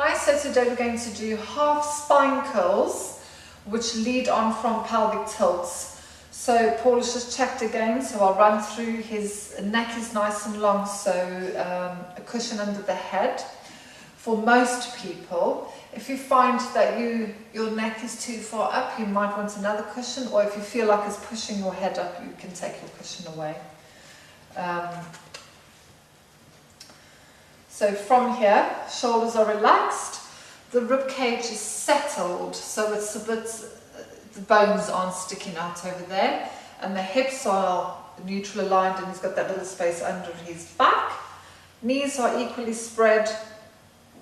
Hi, so today we're going to do half spine curls which lead on from pelvic tilts. So Paul has just checked again, so I'll run through. His neck is nice and long, so a cushion under the head. For most people, if you find that your neck is too far up, you might want another cushion, or if you feel like it's pushing your head up, you can take your cushion away. So from here, shoulders are relaxed, the rib cage is settled, so it's a bit, the bones aren't sticking out over there, and the hips are neutral aligned, and he's got that little space under his back. Knees are equally spread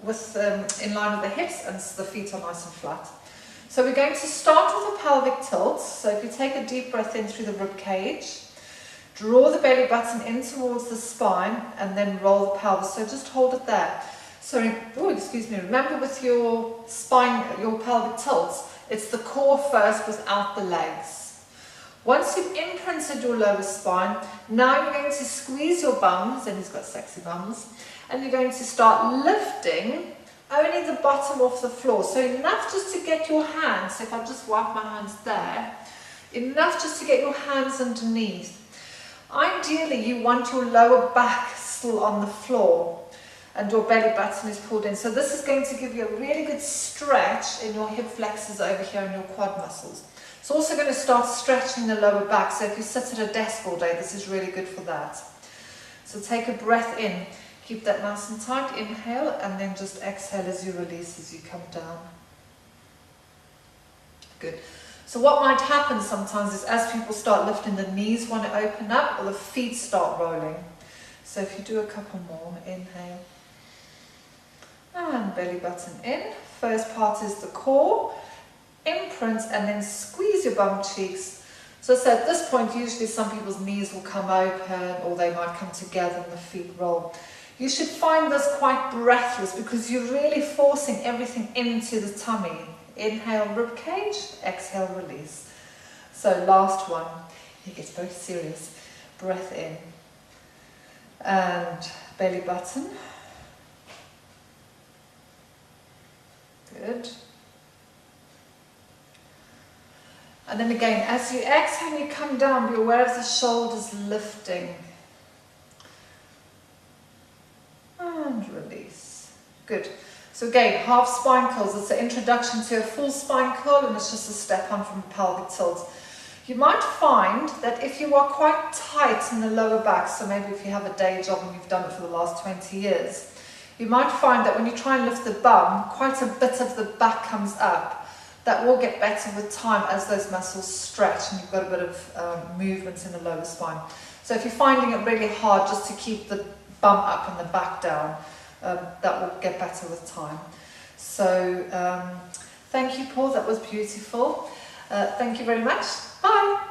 with in line with the hips, and the feet are nice and flat. So we're going to start with a pelvic tilt. So if you take a deep breath in through the rib cage, draw the belly button in towards the spine, and then roll the pelvis. So just hold it there. So, remember with your spine, your pelvic tilts, it's the core first without the legs. Once you've imprinted your lower spine, now you're going to squeeze your bums, and he's got sexy bums, and you're going to start lifting only the bottom off the floor. So enough just to get your hands, so if I just wipe my hands there, enough just to get your hands underneath. Ideally, you want your lower back still on the floor and your belly button is pulled in. So this is going to give you a really good stretch in your hip flexors over here and your quad muscles. It's also going to start stretching the lower back. So if you sit at a desk all day, this is really good for that. So take a breath in. Keep that nice and tight. Inhale, and then just exhale as you release as you come down. Good. So what might happen sometimes is as people start lifting, the knees want to open up or the feet start rolling. So if you do a couple more, inhale. And belly button in. First part is the core. Imprint and then squeeze your bum cheeks. So at this point, usually some people's knees will come open or they might come together and the feet roll. You should find this quite breathless because you're really forcing everything into the tummy. Inhale, rib cage, exhale, release. So last one, he gets very serious. Breath in. And belly button. Good. And then again, as you exhale, you come down, be aware of the shoulders lifting. And release. Good. So again, half spine curls. It's an introduction to a full spine curl, and it's just a step on from pelvic tilt. You might find that if you are quite tight in the lower back, so maybe if you have a day job and you've done it for the last 20 years, you might find that when you try and lift the bum, quite a bit of the back comes up. That will get better with time as those muscles stretch and you've got a bit of movement in the lower spine. So if you're finding it really hard just to keep the bum up and the back down, that will get better with time. So thank you, Paul, that was beautiful. Thank you very much. Bye.